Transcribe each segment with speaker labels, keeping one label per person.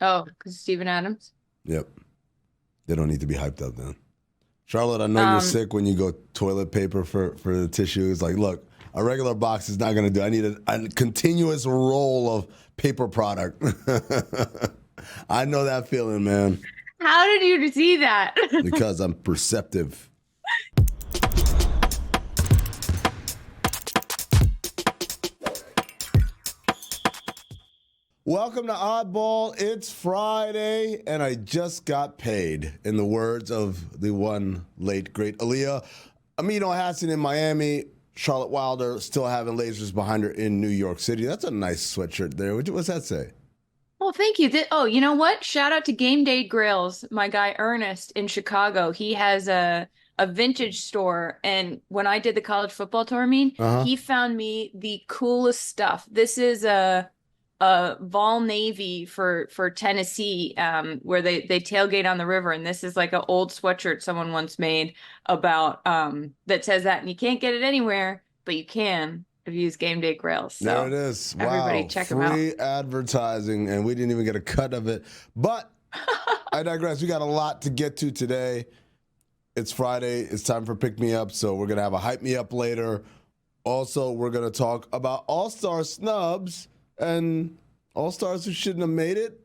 Speaker 1: Oh, because Steven Adams.
Speaker 2: Yep. They don't need to be hyped up then. Charlotte, I know you're
Speaker 1: Um,
Speaker 2: sick when you go toilet paper for the tissue. It's like, look, a regular box is not going to do. I need a continuous roll of paper product. I know that feeling, man,
Speaker 1: how did you see that?
Speaker 2: because I'm perceptive. Welcome to Oddball. It's Friday, and I just got paid. In the words of the one late, great Aaliyah, Amin Elhassan in Miami, Charlotte Wilder still having lasers behind her in New York City. That's a nice sweatshirt there. What's that say?
Speaker 1: Well, thank you. Oh, you know what? Shout out to Game Day Grills. My guy Ernest in Chicago. He has a vintage store, and when I did the college football tour,
Speaker 2: Uh-huh.
Speaker 1: he found me the coolest stuff. This is a Vol Navy for Tennessee, where they tailgate on the river, and this is like an old sweatshirt someone once made about that says that, and you can't get it anywhere, but you can if you use Game Day Grills. So
Speaker 2: There it is.
Speaker 1: everybody
Speaker 2: Wow.
Speaker 1: check them out.
Speaker 2: Free advertising, and we didn't even get a cut of it. But I digress. We got a lot to get to today. It's Friday. It's time for Pick Me Up, so we're going to have a Hype Me Up later. Also, we're going to talk about All-Star snubs and All-Stars who shouldn't have made it.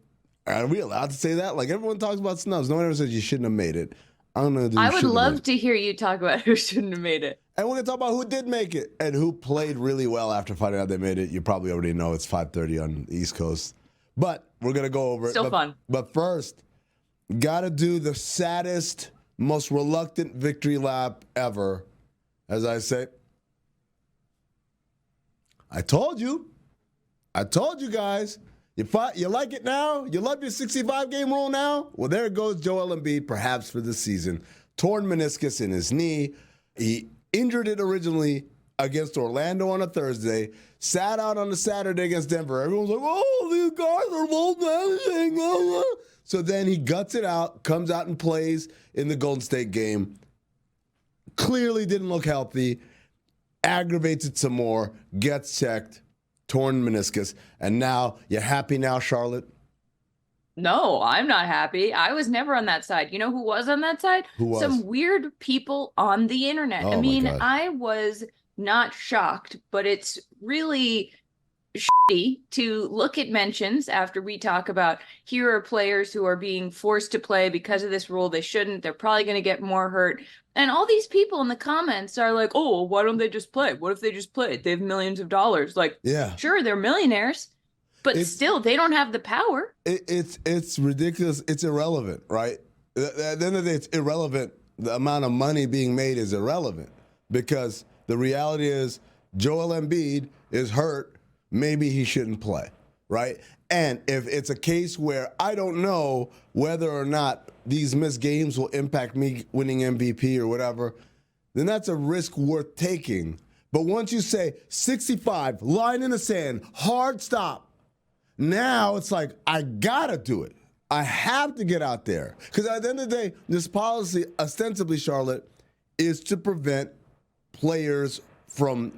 Speaker 2: Are we allowed to say that? Like, everyone talks about snubs. No one ever says you shouldn't have made it. I don't know.
Speaker 1: I would love to hear you talk about who shouldn't have made it.
Speaker 2: And we're going to talk about who did make it and who played really well after finding out they made it. You probably already know it's 5:30 on the East Coast. But we're going to go over it.
Speaker 1: Still fun.
Speaker 2: But first, got to do the saddest, most reluctant victory lap ever. As I say, I told you. I told you guys. You like it now? You love your 65-game rule now? Well, there goes Joel Embiid, perhaps for the season. Torn meniscus in his knee. He injured it originally against Orlando on a Thursday, sat out on a Saturday against Denver. Everyone's like, oh, these guys are both managing. So then he guts it out, comes out and plays in the Golden State game. Clearly didn't look healthy. Aggravates it some more. Gets checked. Torn meniscus. And now, you happy now, Charlotte?
Speaker 1: No, I'm not happy. I was never on that side. You know who was on that side?
Speaker 2: Who was?
Speaker 1: Some weird people on the internet.
Speaker 2: Oh,
Speaker 1: I
Speaker 2: my
Speaker 1: mean,
Speaker 2: God.
Speaker 1: I was not shocked, but it's really shitty to look at mentions after we talk about here are players who are being forced to play because of this rule. They shouldn't. They're probably going to get more hurt. And all these people in the comments are like, oh, why don't they just play? What if they just played? They have millions of dollars. Like,
Speaker 2: Yeah.
Speaker 1: sure, they're millionaires, but still, they don't have the power.
Speaker 2: It's ridiculous. It's irrelevant, right? At the end of the day, it's irrelevant. The amount of money being made is irrelevant because the reality is Joel Embiid is hurt. Maybe he shouldn't play, right? And if it's a case where I don't know whether or not these missed games will impact me winning MVP or whatever, then that's a risk worth taking. But once you say 65, line in the sand, hard stop, now it's like, I gotta do it. I have to get out there. Because at the end of the day, this policy, ostensibly, Charlotte, is to prevent players from,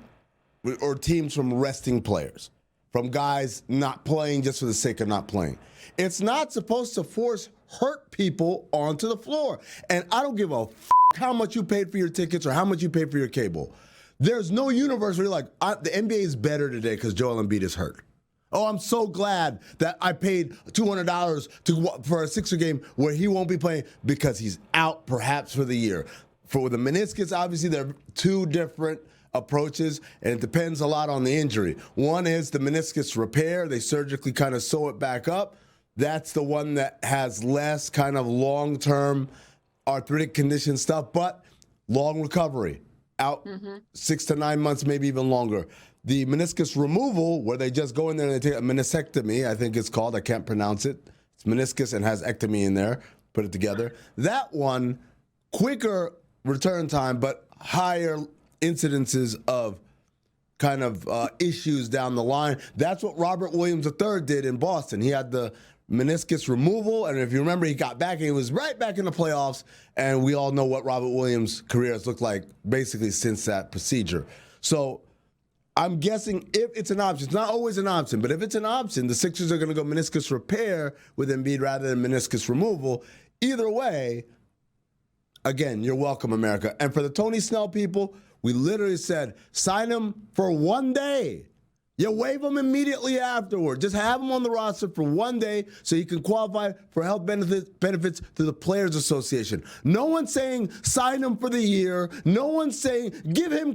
Speaker 2: or teams from resting players, from guys not playing just for the sake of not playing. It's not supposed to force hurt people onto the floor. And I don't give a how much you paid for your tickets or how much you paid for your cable. There's no universe where you're like, the NBA is better today because Joel Embiid is hurt. Oh, I'm so glad that I paid $200 for a Sixer game where he won't be playing because he's out perhaps for the year. For the meniscus, obviously, there are two different approaches, and it depends a lot on the injury. One is the meniscus repair. They surgically kind of sew it back up. That's the one that has less kind of long-term arthritic condition stuff, but long recovery. Out 6 to 9 months, maybe even longer. The meniscus removal, where they just go in there and they take a meniscectomy, I think it's called. I can't pronounce it. It's meniscus and has ectomy in there. Put it together. That one, quicker return time, but higher incidences of kind of issues down the line. That's what Robert Williams III did in Boston. He had the meniscus removal, and if you remember, he got back and he was right back in the playoffs, and we all know what Robert Williams' career has looked like basically since that procedure. So I'm guessing if it's an option, it's not always an option, but if it's an option, the Sixers are going to go meniscus repair with Embiid rather than meniscus removal. Either way, again, you're welcome, America. And for the Tony Snell people, we literally said, sign him for 1 day. You waive him immediately afterward. Just have him on the roster for 1 day so he can qualify for health benefits through the Players Association. No one's saying sign him for the year. No one's saying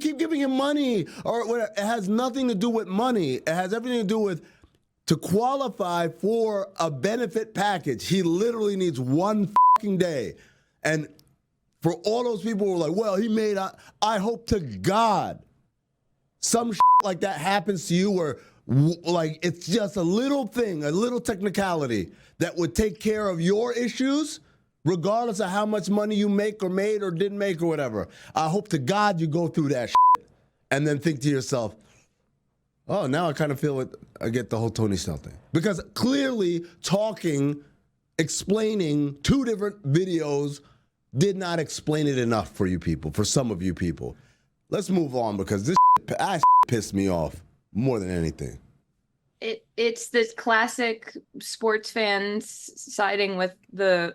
Speaker 2: keep giving him money or whatever. It has nothing to do with money. It has everything to do with to qualify for a benefit package. He literally needs 1 fucking day. And for all those people who were like, well, he made, I hope to God some shit like that happens to you where like it's just a little thing, a little technicality that would take care of your issues regardless of how much money you make or made or didn't make or whatever. I hope to God you go through that shit and then think to yourself, oh, now I kind of feel it. I get the whole Tony Snell thing. Because clearly explaining 2 different videos did not explain it enough for you people, for some of you people. Let's move on because this pissed me off more than anything.
Speaker 1: It's this classic sports fans siding with the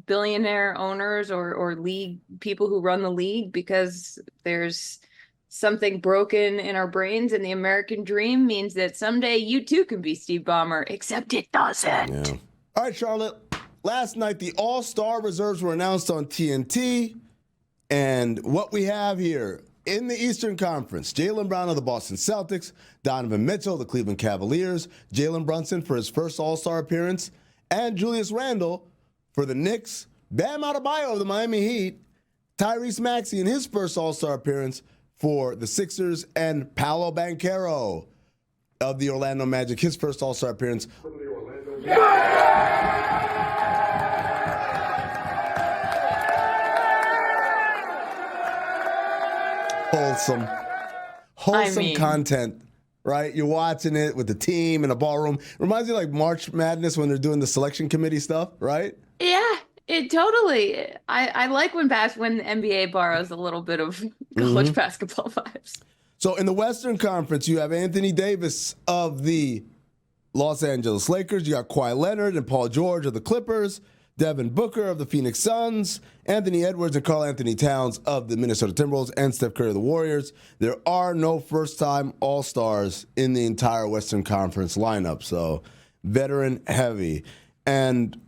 Speaker 1: billionaire owners or league people who run the league because there's something broken in our brains, and the American dream means that someday you too can be Steve Ballmer, except it doesn't.
Speaker 2: Yeah. All right, Charlotte. Last night, the All-Star reserves were announced on TNT, and what we have here in the Eastern Conference, Jalen Brown of the Boston Celtics, Donovan Mitchell of the Cleveland Cavaliers, Jalen Brunson for his first All-Star appearance, and Julius Randle for the Knicks, Bam Adebayo of the Miami Heat, Tyrese Maxey in his first All-Star appearance for the Sixers, and Paolo Banchero of the Orlando Magic, his first All-Star appearance. Wholesome content, right? You're watching it with the team in a ballroom. Reminds you like March Madness when they're doing the selection committee stuff, right?
Speaker 1: Yeah, it totally. I like when the NBA borrows a little bit of college basketball vibes.
Speaker 2: So in the Western Conference, you have Anthony Davis of the Los Angeles Lakers. You got Kawhi Leonard and Paul George of the Clippers, Devin Booker of the Phoenix Suns, Anthony Edwards and Karl Anthony Towns of the Minnesota Timberwolves, and Steph Curry of the Warriors. There are no first-time All-Stars in the entire Western Conference lineup, so veteran heavy. And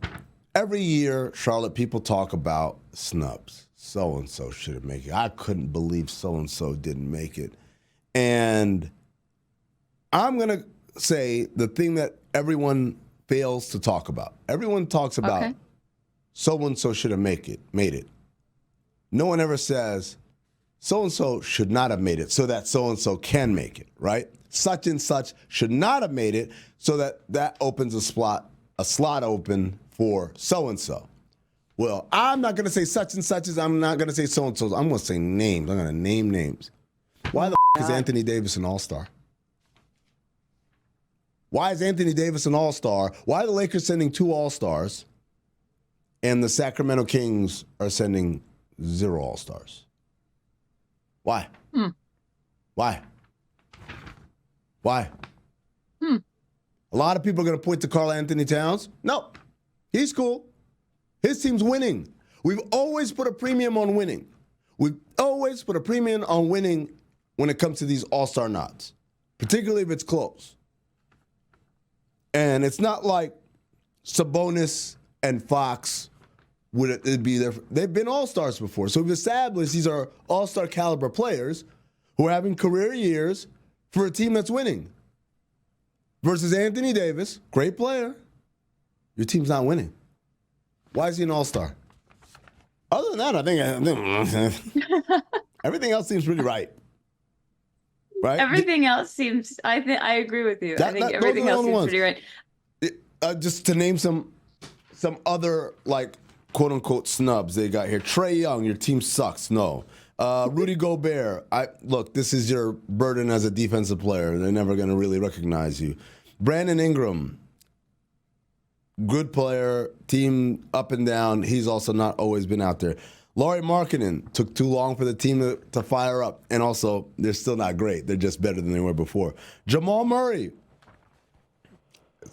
Speaker 2: every year, Charlotte, people talk about snubs. So-and-so shouldn't make it. I couldn't believe so-and-so didn't make it. And I'm going to say the thing that everyone fails to talk about. Everyone talks about so-and-so should have made it. No one ever says so-and-so should not have made it so that so-and-so can make it, right? Such and such should not have made it so that opens a slot open for so-and-so. Well, I'm not going to say such and such as I'm not going to say so-and-so. I'm going to say names. I'm going to name names. Why the is Anthony Davis an all-star? Why is Anthony Davis an all-star? Why are the Lakers sending 2 all-stars and the Sacramento Kings are sending 0 all-stars? Why? Why? Why? A lot of people are going to point to Karl Anthony Towns. No, he's cool. His team's winning. We've always put a premium on winning. We've always put a premium on winning when it comes to these all-star nods, particularly if it's close. And it's not like Sabonis and Fox would be there. They've been all-stars before. So we've established these are all-star caliber players who are having career years for a team that's winning. Versus Anthony Davis, great player. Your team's not winning. Why is he an all-star? Other than that, I think everything else seems pretty right. Right?
Speaker 1: Everything else seems. I agree with you. I think everything else seems pretty right.
Speaker 2: Just to name some other like quote unquote snubs they got here. Trae Young, your team sucks. No. Rudy Gobert. Look, this is your burden as a defensive player. They're never going to really recognize you. Brandon Ingram, good player, team up and down. He's also not always been out there. Lauri Markkanen took too long for the team to fire up. And also, they're still not great. They're just better than they were before. Jamal Murray.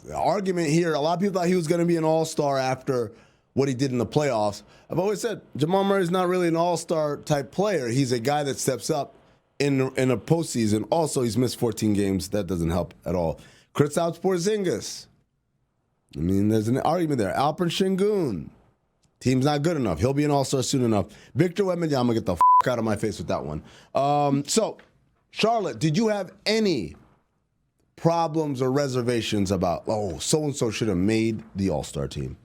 Speaker 2: The argument here, a lot of people thought he was going to be an all-star after what he did in the playoffs. I've always said Jamal Murray's not really an all-star type player. He's a guy that steps up in a postseason. Also, he's missed 14 games. That doesn't help at all. Kristaps Porzingis. I mean, there's an argument there. Alperen Şengün. Team's not good enough. He'll be an all-star soon enough. Victor Wembanyama, get the out of my face with that one. So, Charlotte, did you have any problems or reservations about, so-and-so should have made the all-star team?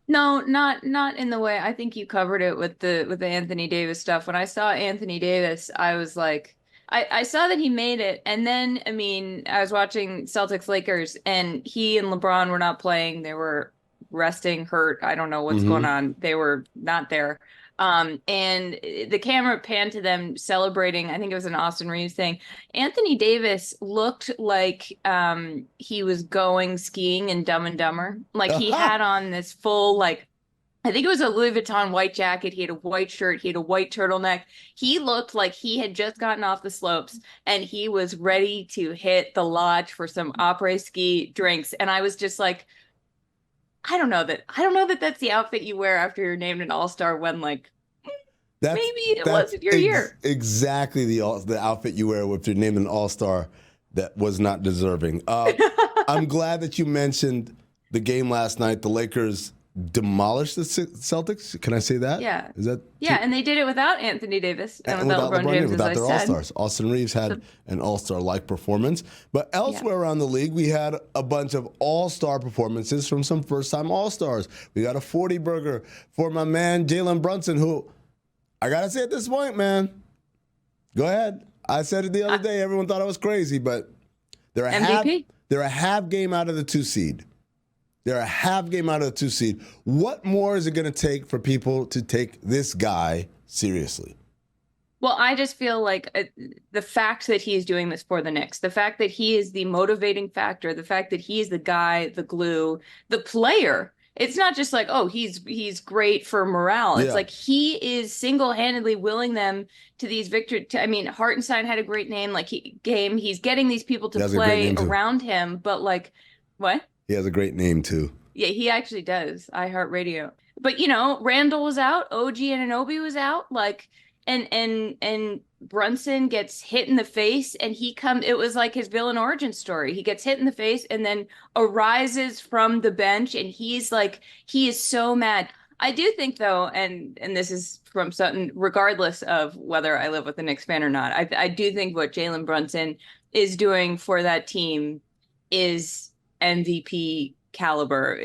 Speaker 1: No, not in the way. I think you covered it with the Anthony Davis stuff. When I saw Anthony Davis, I was like, I saw that he made it. And then, I mean, I was watching Celtics Lakers, and he and LeBron were not playing. They were resting, hurt. I don't know what's going on. They were not there. And the camera panned to them celebrating. I think it was an Austin Reeves thing. Anthony Davis looked like he was going skiing in Dumb and Dumber. Like he had on this full, like, I think it was a Louis Vuitton white jacket. He had a white shirt. He had a white turtleneck. He looked like he had just gotten off the slopes and he was ready to hit the lodge for some après-ski drinks. And I was just like, I don't know that that's the outfit you wear after you're named an all-star when, like, maybe it wasn't your year.
Speaker 2: Exactly the outfit you wear if you're named an all-star that was not deserving. I'm glad that you mentioned the game last night. The Lakers demolished the Celtics. Can I say that?
Speaker 1: Yeah.
Speaker 2: Is that?
Speaker 1: Yeah, and they did it without Anthony Davis and without LeBron James,
Speaker 2: without
Speaker 1: as
Speaker 2: their
Speaker 1: I said.
Speaker 2: all-stars. Austin Reeves had an all-star-like performance. But elsewhere around the league, we had a bunch of all-star performances from some first-time all-stars. We got a 40-burger for my man Jalen Brunson, who, I got to say at this point, man, go ahead. I said it the other day. Everyone thought I was crazy, but they're a half game out of the 2 seed. They're a half game out of the 2 seed. What more is it going to take for people to take this guy seriously?
Speaker 1: Well, I just feel like the fact that he is doing this for the Knicks, the fact that he is the motivating factor, the fact that he is the guy, the glue, the player. It's not just like, oh, he's great for morale. It's like he is single-handedly willing them to these victories. I mean, Hartenstein had a great game. He's getting these people to play around him. But like, what?
Speaker 2: He has a great name, too.
Speaker 1: Yeah, he actually does. iHeartRadio. But, you know, Randall was out. OG Anunoby was out. Like, and Brunson gets hit in the face, and it was like his villain origin story. He gets hit in the face and then arises from the bench, and he is so mad. I do think, though, and this is from something, regardless of whether I live with a Knicks fan or not, I do think what Jalen Brunson is doing for that team is MVP caliber.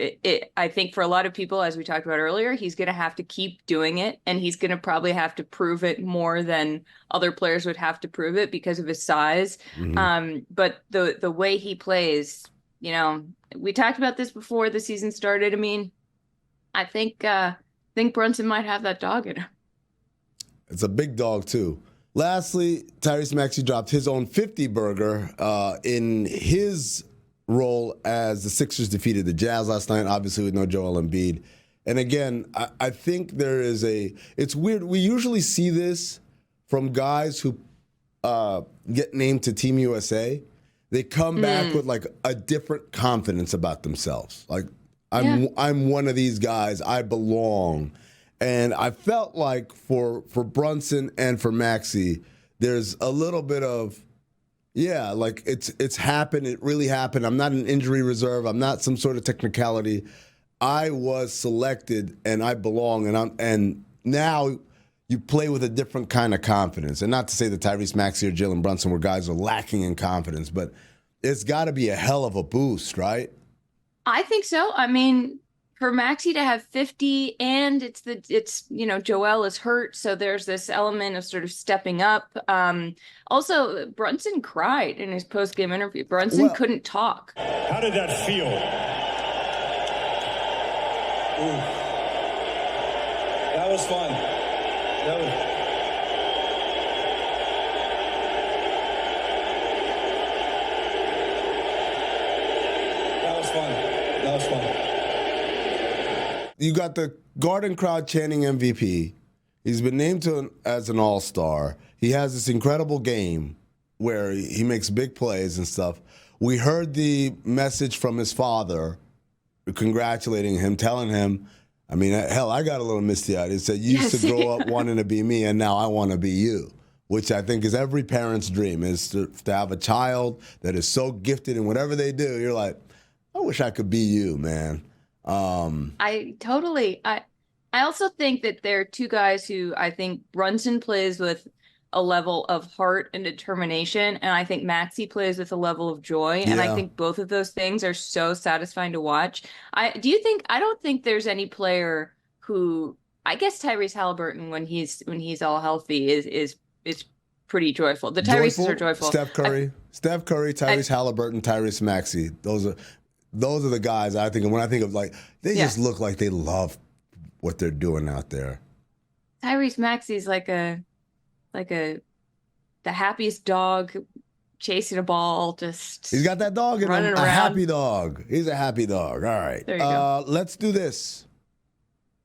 Speaker 1: I think for a lot of people, as we talked about earlier, he's going to have to keep doing it, and he's going to probably have to prove it more than other players would have to prove it because of his size. But the way he plays, you know, we talked about this before the season started. I mean, I think Brunson might have that dog in him.
Speaker 2: It's a big dog too. Lastly, Tyrese Maxey dropped his own 50-burger in his role as the Sixers defeated the Jazz last night, obviously with no Joel Embiid. And again, I think it's weird. We usually see this from guys who get named to Team USA. They come back with like a different confidence about themselves. Like, I'm one of these guys. I belong. And I felt like for Brunson and for Maxey, there's a little bit of, like it's happened. It really happened. I'm not an injury reserve. I'm not some sort of technicality. I was selected and I belong. And now you play with a different kind of confidence. And not to say that Tyrese Maxey or Jalen Brunson were guys who are lacking in confidence, but it's got to be a hell of a boost, right?
Speaker 1: I think so. I mean, for Maxey to have 50, and it's you know, Joel is hurt, so there's this element of sort of stepping up. Also, Brunson cried in his post-game interview. Brunson couldn't talk.
Speaker 3: How did that feel? Ooh. That was fun. That was fun.
Speaker 2: You got the Garden crowd chanting MVP. He's been named as an all-star. He has this incredible game where he makes big plays and stuff. We heard the message from his father congratulating him, telling him, I mean, hell, I got a little misty-eyed. He said, you used to grow up wanting to be me, and now I want to be you, which I think is every parent's dream, is to have a child that is so gifted in whatever they do. You're like, I wish I could be you, man.
Speaker 1: I also think that there are two guys who I think Brunson plays with a level of heart and determination, and I think Maxey plays with a level of joy, and I think both of those things are so satisfying to watch. I don't think there's any player who, I guess Tyrese Halliburton when he's all healthy is pretty joyful. The Tyreses are joyful.
Speaker 2: Steph Curry, Tyrese Halliburton, Tyrese Maxey. Those are the guys I think of when I think of, like, they just look like they love what they're doing out there.
Speaker 1: Tyrese Maxey's like the happiest dog chasing a ball, just
Speaker 2: he's got that dog in him.
Speaker 1: running around.
Speaker 2: A happy dog. He's a happy dog. All right.
Speaker 1: There you go.
Speaker 2: Let's do this.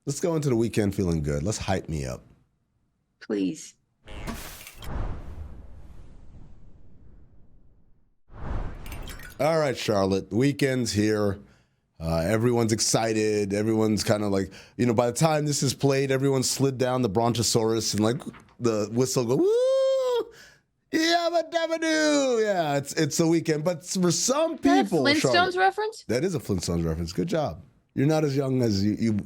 Speaker 2: Let's go into the weekend feeling good. Let's hype me up.
Speaker 1: Please.
Speaker 2: All right, Charlotte. Weekend's here. Everyone's excited. Everyone's kind of like, by the time this is played, everyone's slid down the Brontosaurus and like the whistle go, woo! Yabba-dabba-doo! Yeah, it's the weekend. But for some people,
Speaker 1: Flintstones
Speaker 2: Charlotte,
Speaker 1: reference?
Speaker 2: that is a Flintstones reference. Good job. You're not as young as you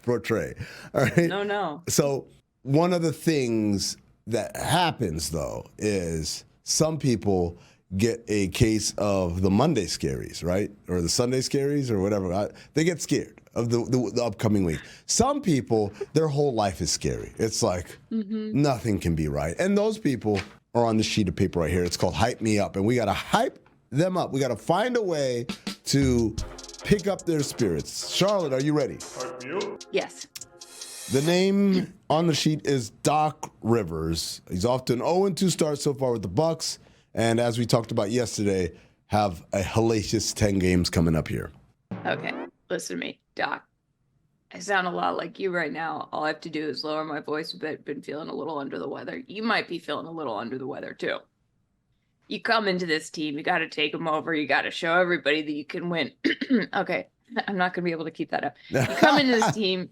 Speaker 2: portray. All right?
Speaker 1: No.
Speaker 2: So one of the things that happens, though, is some people get a case of the Monday scaries, right? Or the Sunday scaries or whatever. They get scared of the upcoming week. Some people, their whole life is scary. It's like nothing can be right. And those people are on the sheet of paper right here. It's called Hype Me Up. And we got to hype them up. We got to find a way to pick up their spirits. Charlotte, are you ready?
Speaker 1: Yes.
Speaker 2: The name on the sheet is Doc Rivers. He's off to an 0-2 start so far with the Bucks. And as we talked about yesterday, have a hellacious 10 games coming up here.
Speaker 1: Okay, listen to me, Doc. I sound a lot like you right now. All I have to do is lower my voice a bit. Been feeling a little under the weather. You might be feeling a little under the weather too. You come into this team, you got to take them over. You got to show everybody that you can win. Okay, I'm not going to be able to keep that up. You come into this team,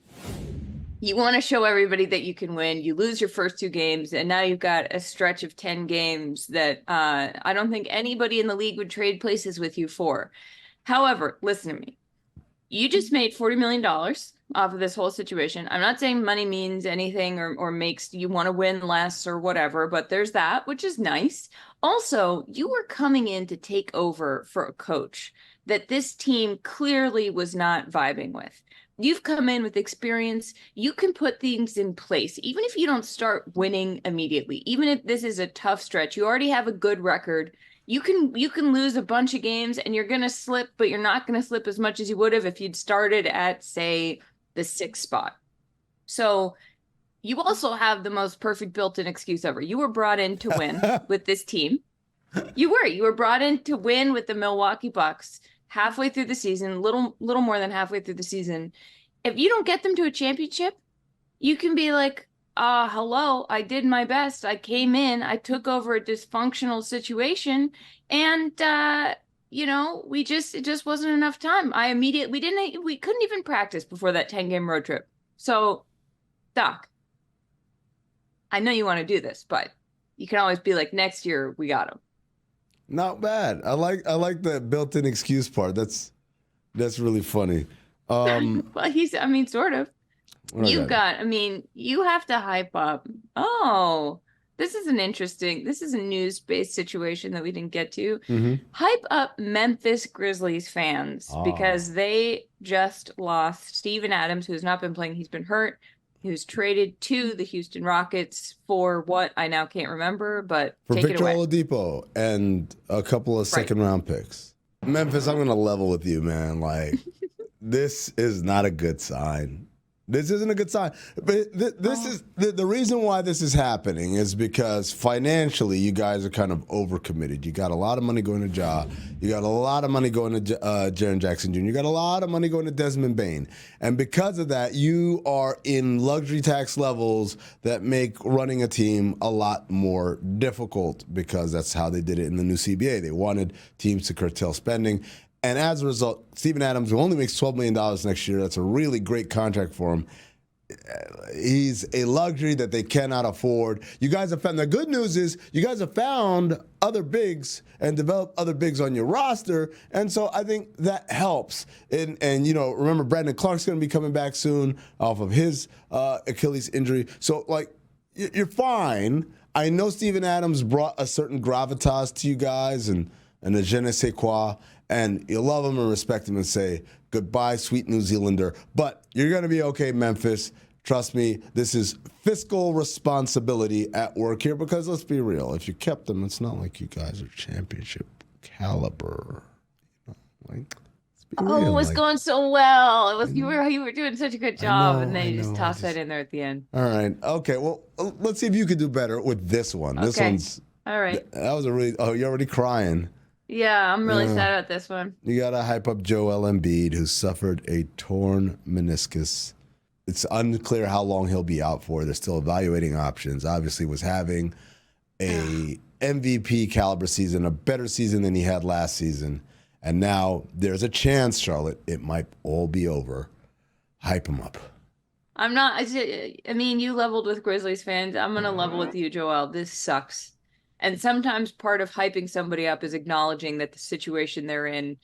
Speaker 1: you want to show everybody that you can win. You lose your first 2 games, and now you've got a stretch of 10 games that I don't think anybody in the league would trade places with you for. However, listen to me. You just made $40 million off of this whole situation. I'm not saying money means anything or makes you want to win less or whatever, but there's that, which is nice. Also, you were coming in to take over for a coach that this team clearly was not vibing with. You've come in with experience. You can put things in place, even if you don't start winning immediately. Even if this is a tough stretch, you already have a good record. You can lose a bunch of games and you're going to slip, but you're not going to slip as much as you would have if you'd started at, say, the 6th spot. So you also have the most perfect built-in excuse ever. You were brought in to win with this team. You were brought in to win with the Milwaukee Bucks halfway through the season, little more than halfway through the season. If you don't get them to a championship, you can be like, hello, I did my best. I came in, I took over a dysfunctional situation, and it just wasn't enough time. We couldn't even practice before that 10-game road trip. So, Doc, I know you want to do this, but you can always be like, next year we got him.
Speaker 2: Not bad. I like the built-in excuse part. That's really funny.
Speaker 1: Well, sort of. You have to hype up. Oh, this is a news-based situation that we didn't get to.
Speaker 2: Mm-hmm.
Speaker 1: Hype up Memphis Grizzlies fans because they just lost Steven Adams, who's not been playing. He's been hurt. He was traded to the Houston Rockets for what I now can't remember, but
Speaker 2: for
Speaker 1: take
Speaker 2: Victor
Speaker 1: it away.
Speaker 2: Oladipo and a couple of second-round picks. Memphis, I'm going to level with you, man. Like, this is not a good sign. This isn't a good sign. But this is the reason why this is happening is because financially you guys are kind of overcommitted. You got a lot of money going to Ja. You got a lot of money going to Jaren Jackson Jr. You got a lot of money going to Desmond Bane. And because of that, you are in luxury tax levels that make running a team a lot more difficult because that's how they did it in the new CBA. They wanted teams to curtail spending. And as a result, Steven Adams, who only makes $12 million next year, that's a really great contract for him. He's a luxury that they cannot afford. You guys have found, the good news is you guys have found other bigs and developed other bigs on your roster. And so I think that helps. And remember, Brandon Clark's going to be coming back soon off of his Achilles injury. So, you're fine. I know Steven Adams brought a certain gravitas to you guys and a je ne sais quoi. And you love him and respect him and say, goodbye, sweet New Zealander. But you're going to be okay, Memphis. Trust me, this is fiscal responsibility at work here because let's be real. If you kept them, it's not like you guys are championship caliber. Let's be real.
Speaker 1: Oh, it was going so well. It was you were doing such a good job, and then you just tossed that in there at the end.
Speaker 2: All right. Okay. Well, let's see if you could do better with this one.
Speaker 1: Okay.
Speaker 2: This one's
Speaker 1: all right.
Speaker 2: That was a really. Oh, you're already crying.
Speaker 1: Yeah, I'm really sad about this one.
Speaker 2: You got to hype up Joel Embiid, who suffered a torn meniscus. It's unclear how long he'll be out for. They're still evaluating options. Obviously was having a MVP caliber season, a better season than he had last season. And now there's a chance, Charlotte, it might all be over. Hype him up.
Speaker 1: I'm not, I mean, you leveled with Grizzlies fans. I'm going to level with you, Joel. This sucks. And sometimes part of hyping somebody up is acknowledging that the situation they're in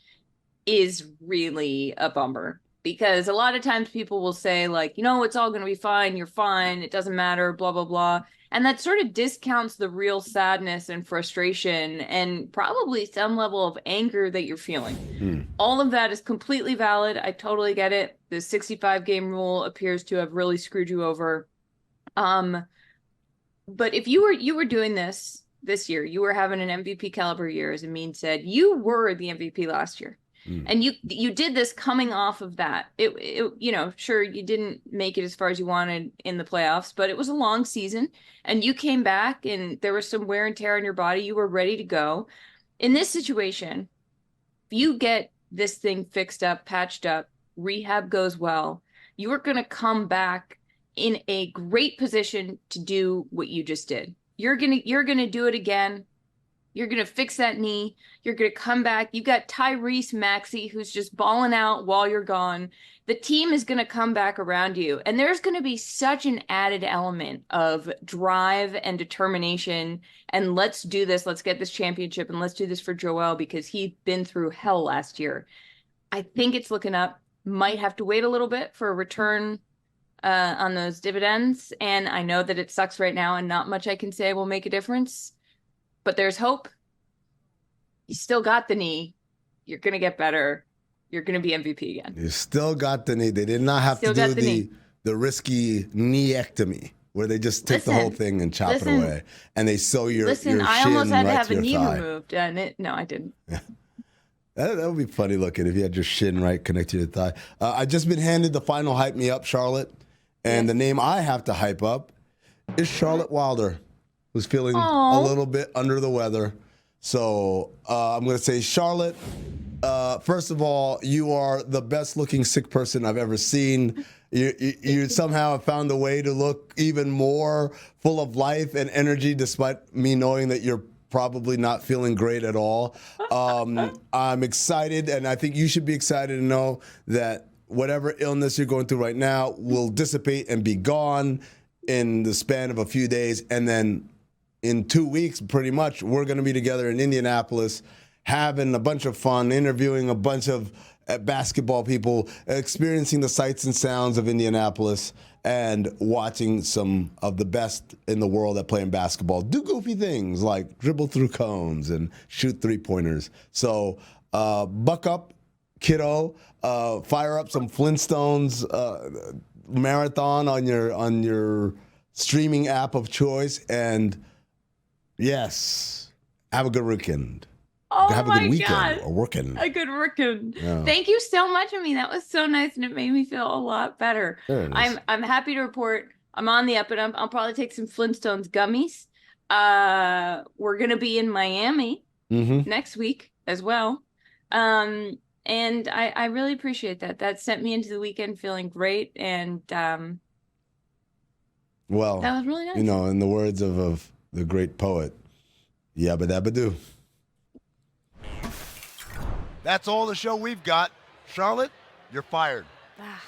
Speaker 1: is really a bummer. Because a lot of times people will say, it's all going to be fine. You're fine. It doesn't matter, blah, blah, blah. And that sort of discounts the real sadness and frustration and probably some level of anger that you're feeling. All of that is completely valid. I totally get it. The 65-game rule appears to have really screwed you over. But if you were doing this year, you were having an MVP caliber year, as Amin said, you were the MVP last year. And you did this coming off of that. It sure, you didn't make it as far as you wanted in the playoffs, but it was a long season and you came back and there was some wear and tear on your body. You were ready to go. In this situation, if you get this thing fixed up, patched up, rehab goes well, you are going to come back in a great position to do what you just did. You're going to do it again. You're going to fix that knee. You're going to come back. You got Tyrese Maxey, who's just balling out while you're gone. The team is going to come back around you. And there's going to be such an added element of drive and determination. And let's do this. Let's get this championship. And let's do this for Joel because he's been through hell last year. I think it's looking up. Might have to wait a little bit for a return on those dividends. And I know that it sucks right now and not much I can say will make a difference. But there's hope. You still got the knee. You're going to get better. You're going to be MVP again.
Speaker 2: You still got the knee. They did not have to do the risky kneectomy where they just take the whole thing and chop it away. And they sew your shin
Speaker 1: I almost had to have a knee
Speaker 2: thigh.
Speaker 1: removed. No, I didn't.
Speaker 2: That would be funny looking if you had your shin right connected to your thigh. I've just been handed the final hype me up, Charlotte. And the name I have to hype up is Charlotte Wilder, who's feeling a little bit under the weather. So I'm going to say, Charlotte, first of all, you are the best looking sick person I've ever seen. You somehow have found a way to look even more full of life and energy, despite me knowing that you're probably not feeling great at all. I'm excited, and I think you should be excited to know that whatever illness you're going through right now will dissipate and be gone in the span of a few days, and then in 2 weeks, pretty much, we're going to be together in Indianapolis, having a bunch of fun, interviewing a bunch of basketball people, experiencing the sights and sounds of Indianapolis, and watching some of the best in the world at playing basketball do goofy things like dribble through cones and shoot three-pointers. So buck up, kiddo. Fire up some Flintstones marathon on your streaming app of choice, and yes, have a good weekend. have a
Speaker 1: my
Speaker 2: good weekend
Speaker 1: God.
Speaker 2: or working.
Speaker 1: A good working.
Speaker 2: Yeah.
Speaker 1: Thank you so much, Amin. That was so nice, and it made me feel a lot better.
Speaker 2: There it is.
Speaker 1: I'm happy to report I'm on the up and up. I'll probably take some Flintstones gummies. We're gonna be in Miami next week as well. And I really appreciate that. That sent me into the weekend feeling great, and
Speaker 2: well,
Speaker 1: that was really nice.
Speaker 2: You know, in the words of the great poet, yabba dabba doo.
Speaker 4: That's all the show we've got. Charlotte, you're fired.
Speaker 1: Ah.